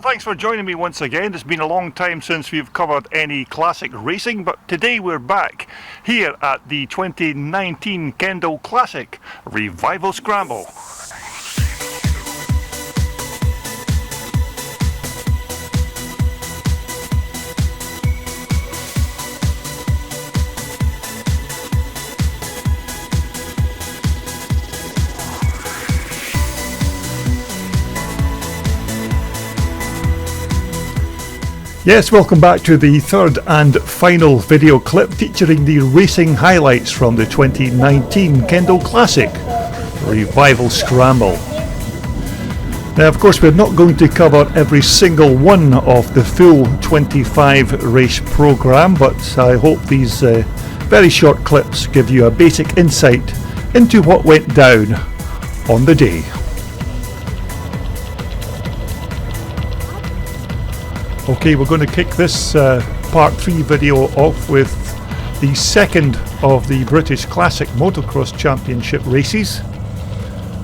thanks for joining me once again. It's been a long time since we've covered any classic racing, but today we're back here at the 2019 Kendal Classic Revival Scramble. Yes, welcome back to the third and final video clip featuring the racing highlights from the 2019 Kendal Classic Revival Scramble. Now, of course, we're not going to cover every single one of the full 25 race programme, but I hope these very short clips give you a basic insight into what went down on the day. Okay, we're going to kick this part 3 video off with the second of the British Classic Motocross Championship races.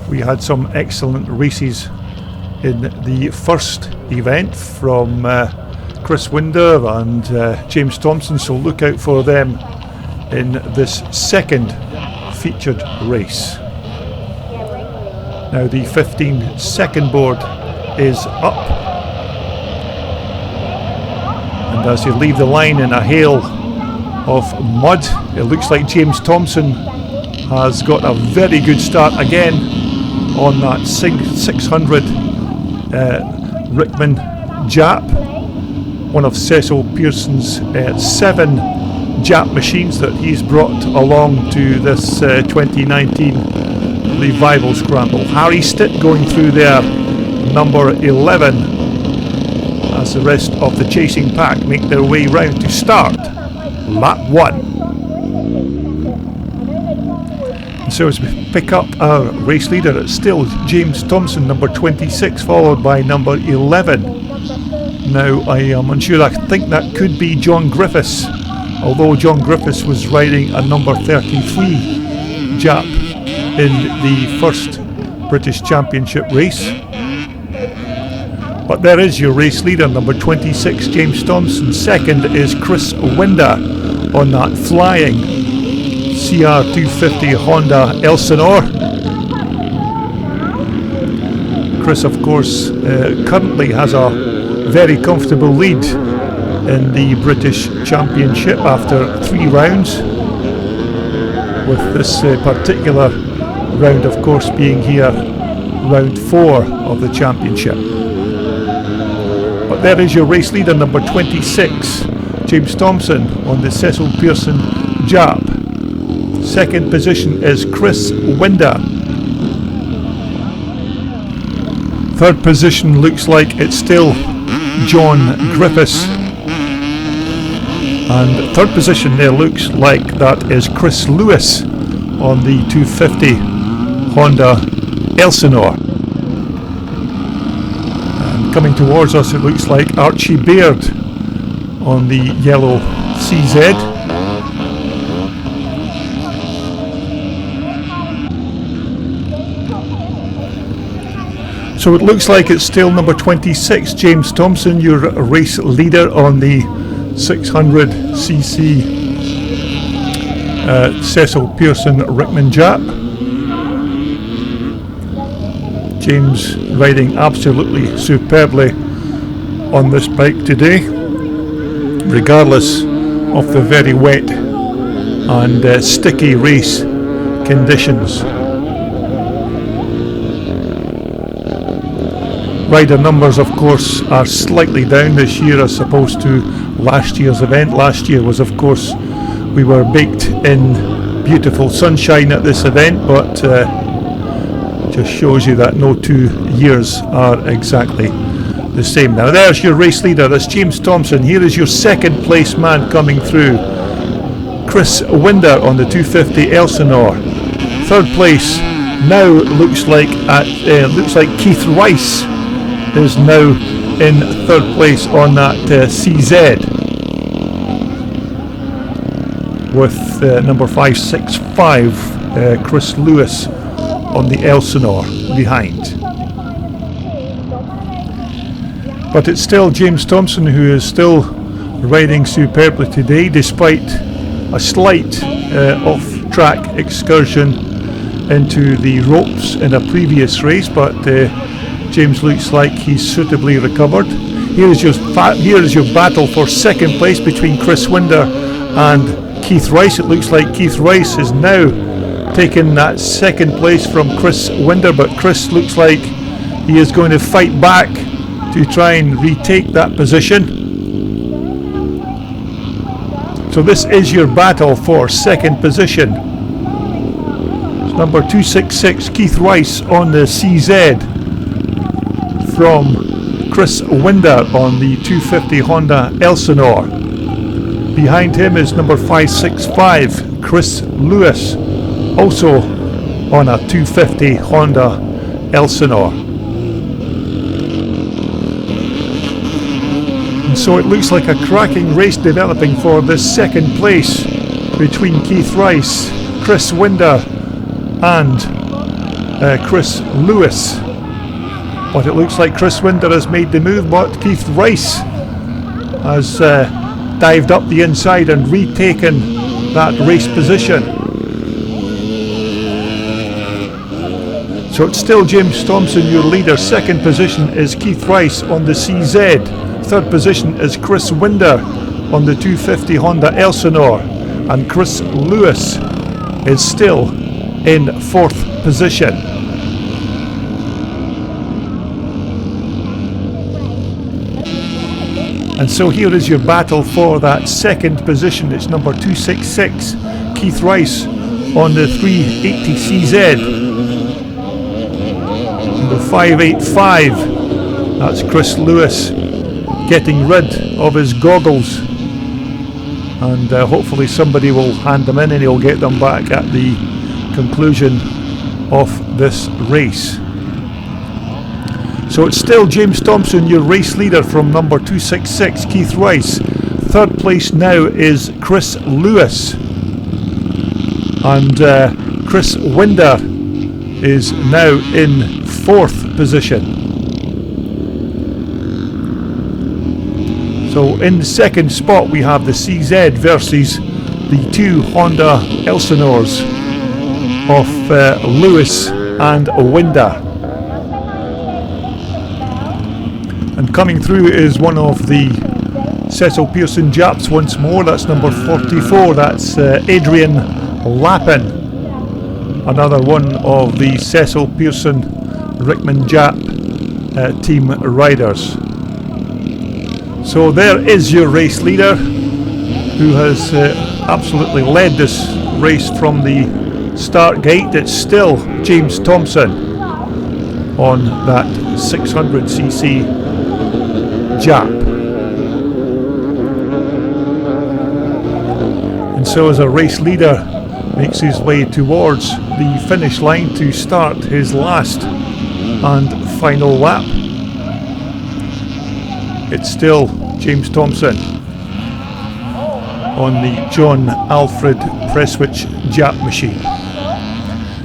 We had some excellent races in the first event from Chris Winder and James Thompson, so look out for them in this second featured race. Now the 15-second board is up. And as they leave the line in a hail of mud, it looks like James Thompson has got a very good start again on that 600 Rickman Jap, one of Cecil Pearson's 7 Jap machines that he's brought along to this 2019 Revival Scramble. Harry Stitt going through there, number 11. As the rest of the chasing pack make their way round to start lap 1. And so as we pick up our race leader, it's still James Thompson, number 26, followed by number 11. Now I am unsure, I think that could be John Griffiths, although John Griffiths was riding a number 33 Jap in the first British Championship race. But there is your race leader, number 26, James Thompson. Second is Chris Winder on that flying CR250 Honda Elsinore. Chris, of course, currently has a very comfortable lead in the British Championship after 3 rounds, with this particular round, of course, being here round 4 of the championship. But there is your race leader, number 26, James Thompson on the Cecil Pearson Jap. Second position is Chris Winder. Third position looks like it's still John Griffiths. And third position there looks like that is Chris Lewis on the 250 Honda Elsinore. Coming towards us, it looks like Archie Baird on the yellow CZ. So it looks like it's still number 26, James Thompson, your race leader on the 600cc Cecil Pearson Rickman Jap. James riding absolutely superbly on this bike today, regardless of the very wet and sticky race conditions. Rider numbers, of course, are slightly down this year as opposed to last year's event. Last year was, of course, we were baked in beautiful sunshine at this event, but just shows you that no 2 years are exactly the same. Now there's your race leader, that's James Thompson. Here is your second place man coming through, Chris Winder on the 250 Elsinore. Third place now looks like Keith Rice is now in third place on that CZ, with number 565 Chris Lewis on the Elsinore behind. But it's still James Thompson who is still riding superbly today, despite a slight off-track excursion into the ropes in a previous race, but James looks like he's suitably recovered. Here is your battle for second place between Chris Winder and Keith Rice. It looks like Keith Rice is now taking that second place from Chris Winder, but Chris looks like he is going to fight back to try and retake that position. So this is your battle for second position. It's number 266, Keith Rice on the CZ from Chris Winder on the 250 Honda Elsinore. Behind him is number 565, Chris Lewis, also on a 250 Honda Elsinore. And so it looks like a cracking race developing for the second place between Keith Rice, Chris Winder and Chris Lewis. But it looks like Chris Winder has made the move, but Keith Rice has dived up the inside and retaken that race position. So it's still James Thompson, your leader. Second position is Keith Rice on the CZ. Third position is Chris Winder on the 250 Honda Elsinore. And Chris Lewis is still in fourth position. And so here is your battle for that second position. It's number 266, Keith Rice on the 380 CZ. Number 585, that's Chris Lewis getting rid of his goggles. And hopefully somebody will hand them in and he'll get them back at the conclusion of this race. So it's still James Thompson, your race leader, from number 266, Keith Rice. Third place now is Chris Lewis. And Chris Winder is now in fourth position. So in the second spot we have the CZ versus the two Honda Elsinores of Lewis and Winder. And coming through is one of the Cecil Pearson Japs once more. That's number 44. That's Adrian Lappin, another one of the Cecil Pearson Rickman Jap team riders. So there is your race leader, who has absolutely led this race from the start gate. It's still James Thompson on that 600cc Jap. And so as a race leader makes his way towards the finish line to start his last and final lap, it's still James Thompson on the John Alfred Prestwich Jap machine.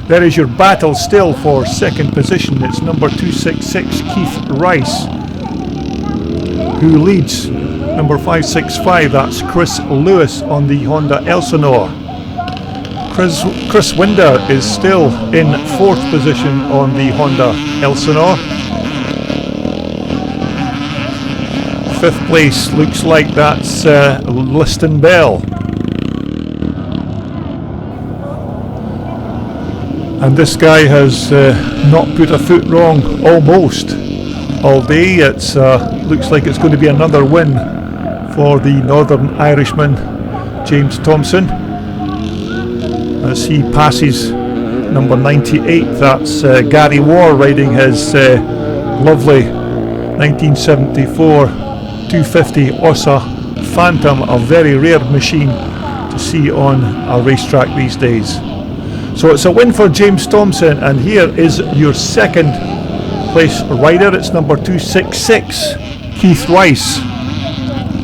There is your battle still for second position. It's number 266, Keith Rice, who leads. Number 565, that's Chris Lewis on the Honda Elsinore. Chris Winder is still in fourth position on the Honda Elsinore. Fifth place looks like that's Liston Bell. And this guy has not put a foot wrong almost all day. It's looks like it's going to be another win for the Northern Irishman James Thompson as he passes number 98. That's Gary Warr riding his lovely 1974 250 Ossa Phantom, a very rare machine to see on a racetrack these days. So it's a win for James Thompson, and here is your second place rider. It's number 266, Keith Rice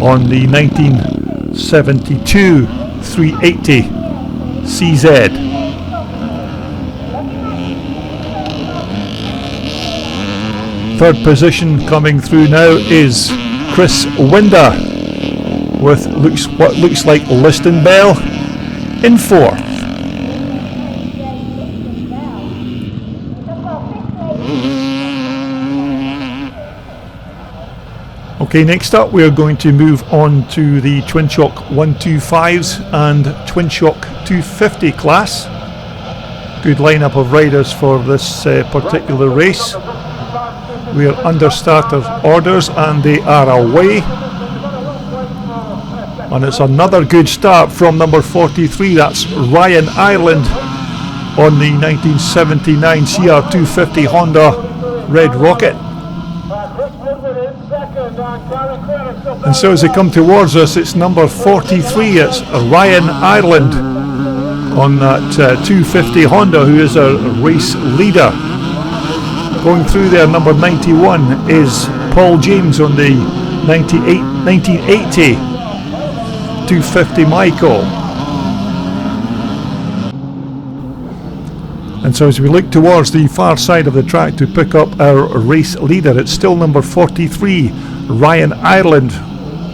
on the 1972 380 CZ. Third position coming through now is Chris Winder with what looks like Liston Bell in fourth. Okay, next up we're going to move on to the Twinshock 125s and Twinshock 250 class. Good lineup of riders for this particular race. We are under starter orders and they are away. And it's another good start from number 43, that's Ryan Ireland on the 1979 CR250 Honda Red Rocket. And so as they come towards us, it's number 43, it's Ryan Ireland on that 250 Honda, who is a race leader. Going through there, number 91 is Paul James on the 1980 250 Michael. And so as we look towards the far side of the track to pick up our race leader, it's still number 43, Ryan Ireland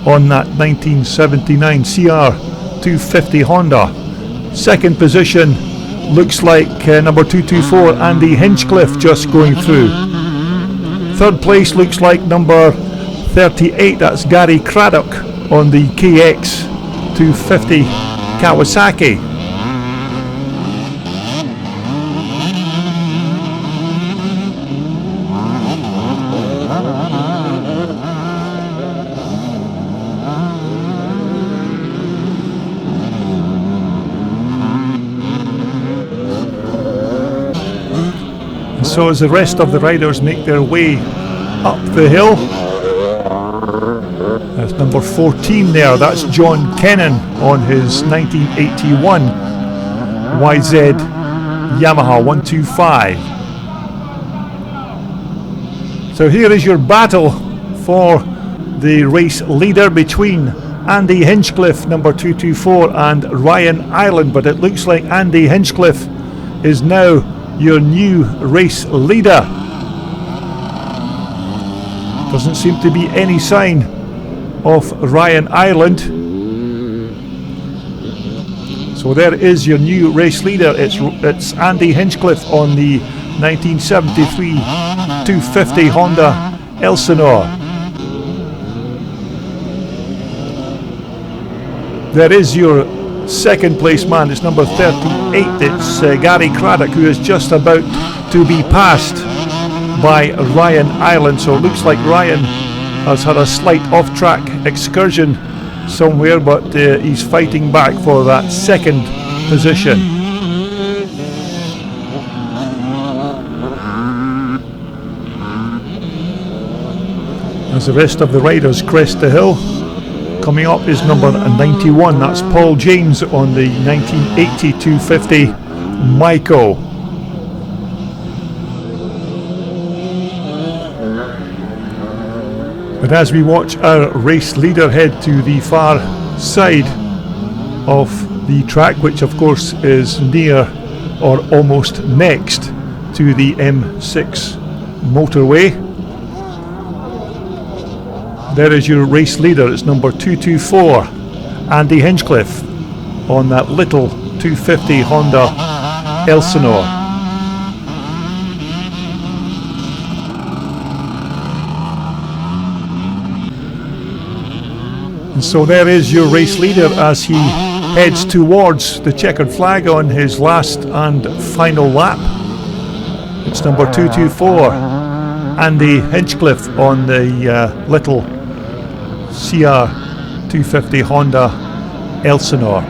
on that 1979 CR250 Honda. Second position looks like number 224, Andy Hinchcliffe, just going through. Third place looks like number 38, that's Gary Craddock on the KX 250 Kawasaki. So as the rest of the riders make their way up the hill, that's number 14 there, that's John Kennan on his 1981 YZ Yamaha 125. So here is your battle for the race leader between Andy Hinchcliffe, number 224, and Ryan Ireland, but it looks like Andy Hinchcliffe is now your new race leader. Doesn't seem to be any sign of Ryan Ireland. So there is your new race leader. It's Andy Hinchcliffe on the 1973 250 Honda Elsinore. There is your second place man, it's number 38, it's Gary Craddock, who is just about to be passed by Ryan Ireland. So it looks like Ryan has had a slight off-track excursion somewhere, but he's fighting back for that second position. As the rest of the riders crest the hill, coming up is number 91, that's Paul James on the 1980 250 Maiko. But as we watch our race leader head to the far side of the track, which of course is near or almost next to the M6 motorway, there is your race leader, it's number 224, Andy Hinchcliffe on that little 250 Honda Elsinore. And so there is your race leader as he heads towards the checkered flag on his last and final lap. It's number 224, Andy Hinchcliffe on the little CR250 Honda Elsinore.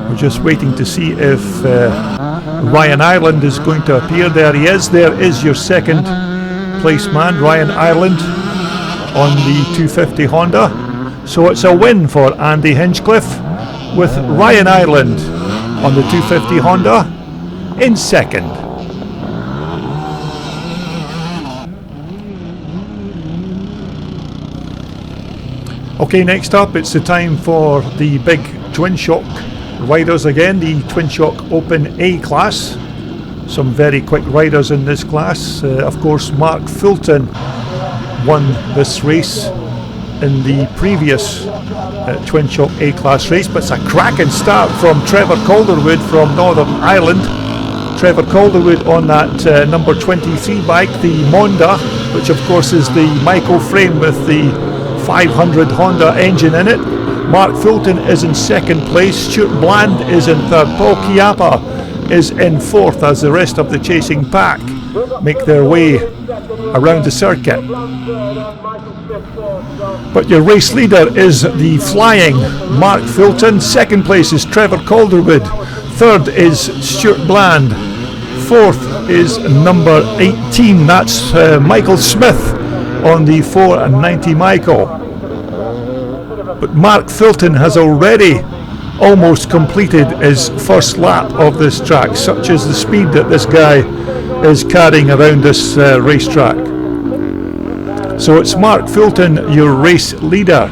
We're just waiting to see if Ryan Ireland is going to appear. There he is. There is your second place man, Ryan Ireland on the 250 Honda. So it's a win for Andy Hinchcliffe, with Ryan Ireland on the 250 Honda in second. Okay, next up it's the time for the big Twinshock riders again, the Twinshock Open A class. some very quick riders in this class. Of course, Mark Fulton won this race in the previous Twinshock A-Class race, but it's a cracking start from Trevor Calderwood from Northern Ireland. Trevor Calderwood on that number 23 bike, the Monda, which of course is the Michael frame with the 500 Honda engine in it. Mark Fulton is in second place, Stuart Bland is in third, Paul Chiappa is in fourth as the rest of the chasing pack make their way around the circuit. But your race leader is the flying Mark Fulton, second place is Trevor Calderwood, third is Stuart Bland, fourth is number 18, that's Michael Smith on the 490 Michael. But Mark Fulton has already almost completed his first lap of this track, such is the speed that this guy is carrying around this racetrack. So it's Mark Fulton, your race leader.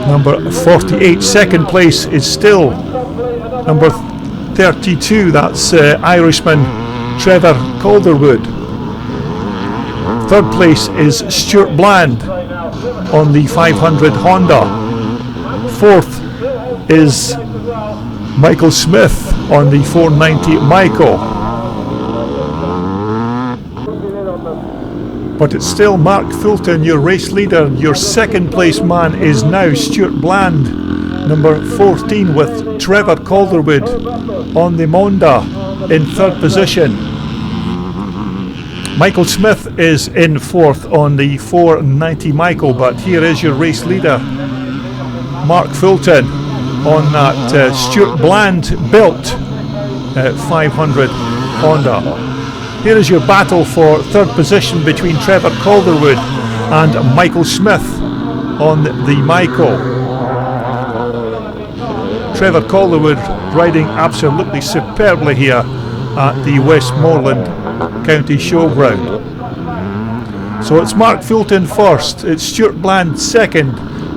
Number 48, second place is still number 32, that's Irishman Trevor Calderwood. Third place is Stuart Bland on the 500 Honda. Fourth is Michael Smith on the 490 Michael. But it's still Mark Fulton, your race leader. Your second place man is now Stuart Bland, number 14, with Trevor Calderwood on the Monda in third position. Michael Smith is in fourth on the 490 Michael, but here is your race leader, Mark Fulton, on that Stuart Bland built 500 Honda. Here is your battle for third position between Trevor Calderwood and Michael Smith on the Michael. Trevor Calderwood riding absolutely superbly here at the Westmorland County Showground. So it's Mark Fulton first, it's Stuart Bland second,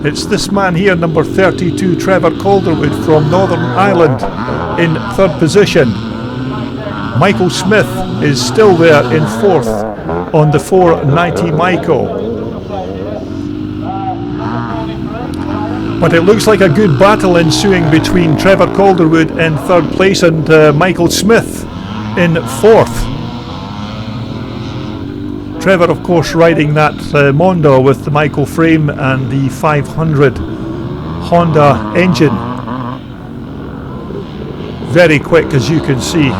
it's this man here, number 32, Trevor Calderwood from Northern Ireland, in third position. Michael Smith is still there in fourth on the 490 Michael. But it looks like a good battle ensuing between Trevor Calderwood in third place and Michael Smith in fourth. Trevor, of course, riding that Monda with the Michael frame and the 500 Honda engine. Very quick, as you can see.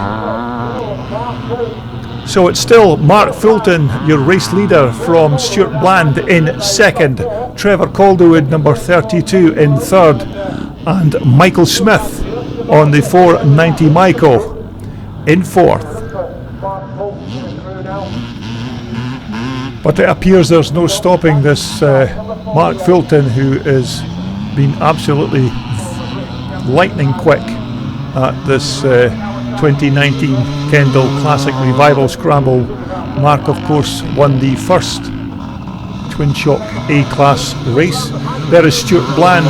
So it's still Mark Fulton, your race leader, from Stuart Bland in second, Trevor Calderwood, number 32, in third, and Michael Smith on the 490 Michael in fourth. But it appears there's no stopping this Mark Fulton, who has been absolutely lightning quick at this 2019 Kendal Classic Revival Scramble. Mark, of course, won the first Twinshock A-Class race. There is Stuart Bland,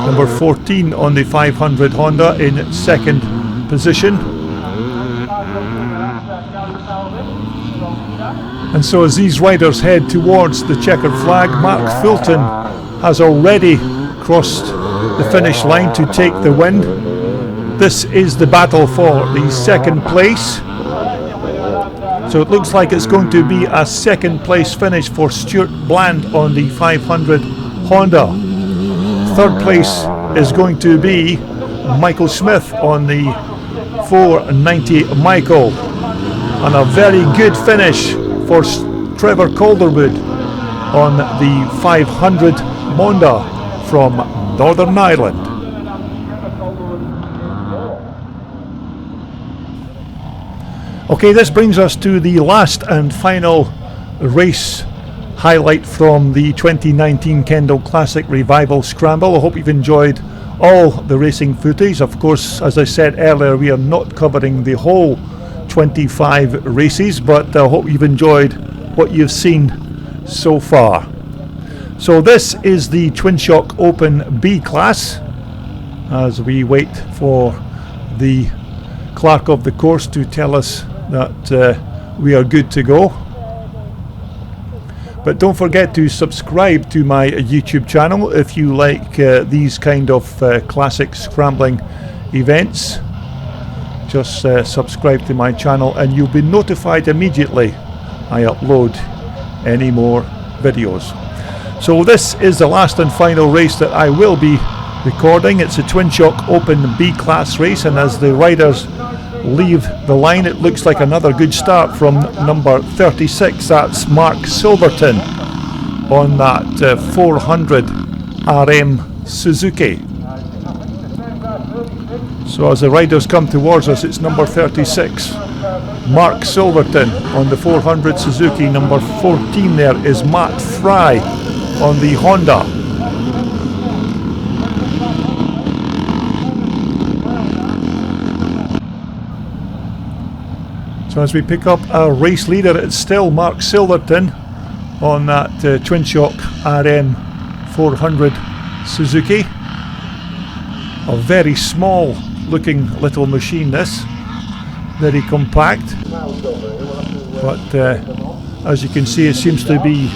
number 14, on the 500 Honda in second position. And so as these riders head towards the checkered flag, Mark Fulton has already crossed the finish line to take the win. This is the battle for the second place. So it looks like it's going to be a second place finish for Stuart Bland on the 500 Honda. Third place is going to be Michael Smith on the 490 Michael. And a very good finish for Trevor Calderwood on the 500 Monda from Northern Ireland. Okay, this brings us to the last and final race highlight from the 2019 Kendal Classic Revival Scramble. I hope you've enjoyed all the racing footage. Of course, as I said earlier, we are not covering the whole 25 races, but I hope you've enjoyed what you've seen so far. So this is the Twinshock Open B class as we wait for the clerk of the course to tell us that we are good to go. But don't forget to subscribe to my YouTube channel if you like these kind of classic scrambling events. Just subscribe to my channel and you'll be notified immediately I upload any more videos. So this is the last and final race that I will be recording. It's a Twinshock Open B class race, and as the riders leave the line, it looks like another good start from number 36. That's Mark Silverton on that 400 RM Suzuki. So as the riders come towards us, it's number 36, Mark Silverton on the 400 Suzuki. Number 14 there is Matt Fry on the Honda. So as we pick up our race leader, it's still Mark Silverton on that Twinshock RM 400 Suzuki. A very small looking little machine this, very compact, but as you can see it seems to be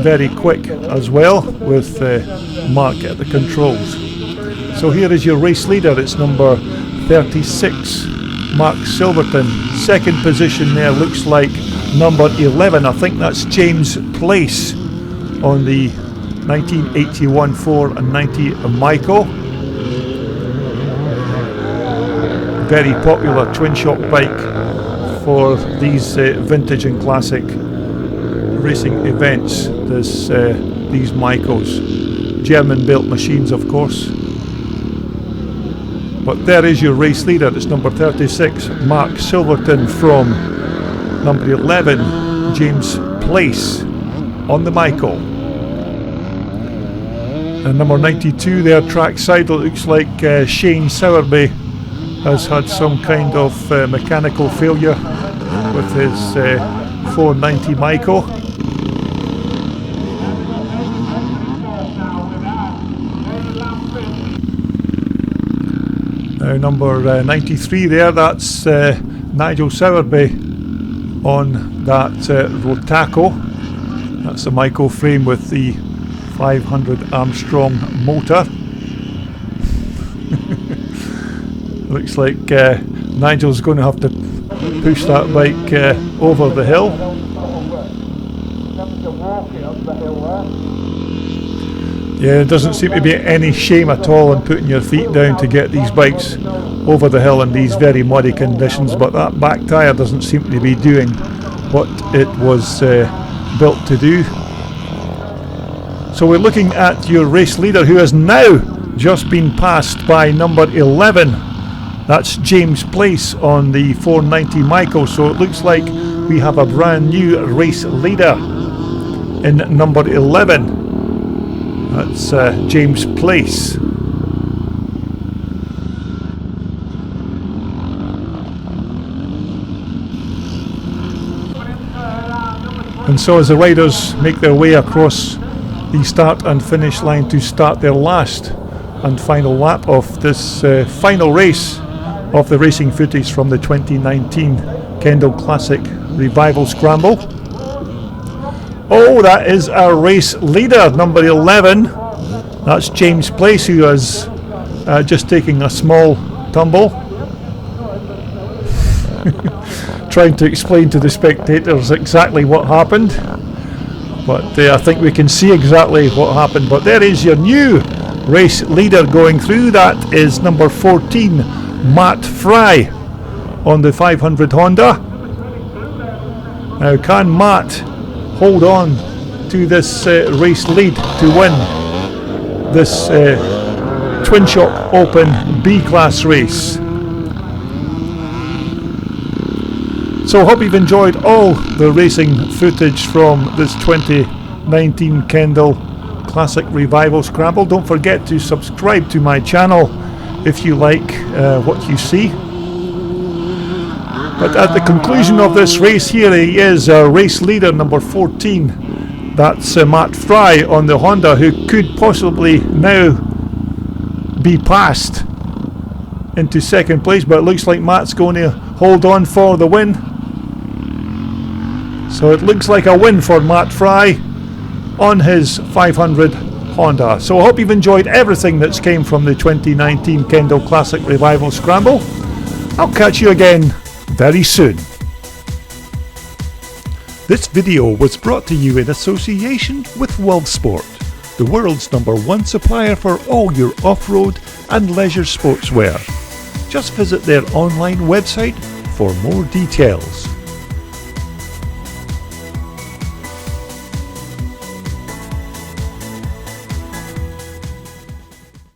very quick as well, with Mark at the controls. So here is your race leader, it's number 36, Mark Silverton. Second position there looks like number 11, I think that's James Place on the 1981 490 Michael. Very popular Twinshock bike for these vintage and classic racing events, these Michaels. German built machines, of course. But there is your race leader, it's number 36, Mark Silverton, from number 11, James Place on the Michael. And number 92 there, trackside, it looks like Shane Sowerby has had some kind of mechanical failure with his 490 Michael. Now number 93 there, that's Nigel Sowerby on that Rotaco. That's the Michael frame with the 500 Armstrong motor. Looks like Nigel's going to have to push that bike over the hill. Yeah, there doesn't seem to be any shame at all in putting your feet down to get these bikes over the hill in these very muddy conditions, but that back tyre doesn't seem to be doing what it was built to do. So we're looking at your race leader, who has now just been passed by number 11. That's James Place on the 490 Michael. So it looks like we have a brand new race leader in number 11. That's James Place. And so as the riders make their way across the start and finish line to start their last and final lap of this final race of the racing footage from the 2019 Kendal Classic Revival Scramble. Oh, that is our race leader, number 11. That's James Place, who is just taking a small tumble. Trying to explain to the spectators exactly what happened. But I think we can see exactly what happened. But there is your new race leader going through. That is number 14. Matt Fry on the 500 Honda. Now can Matt hold on to this race lead to win this Twinshock Open B-Class race? So I hope you've enjoyed all the racing footage from this 2019 Kendal Classic Revival Scramble. Don't forget to subscribe to my channel if you like what you see. But at the conclusion of this race, here he is, our race leader, number 14. That's Matt Fry on the Honda, who could possibly now be passed into second place, but it looks like Matt's going to hold on for the win. So it looks like a win for Matt Fry on his 500 Honda. So I hope you've enjoyed everything that's came from the 2019 Kendal Classic Revival Scramble. I'll catch you again very soon. This video was brought to you in association with World Sport, the world's #1 supplier for all your off-road and leisure sportswear. Just visit their online website for more details.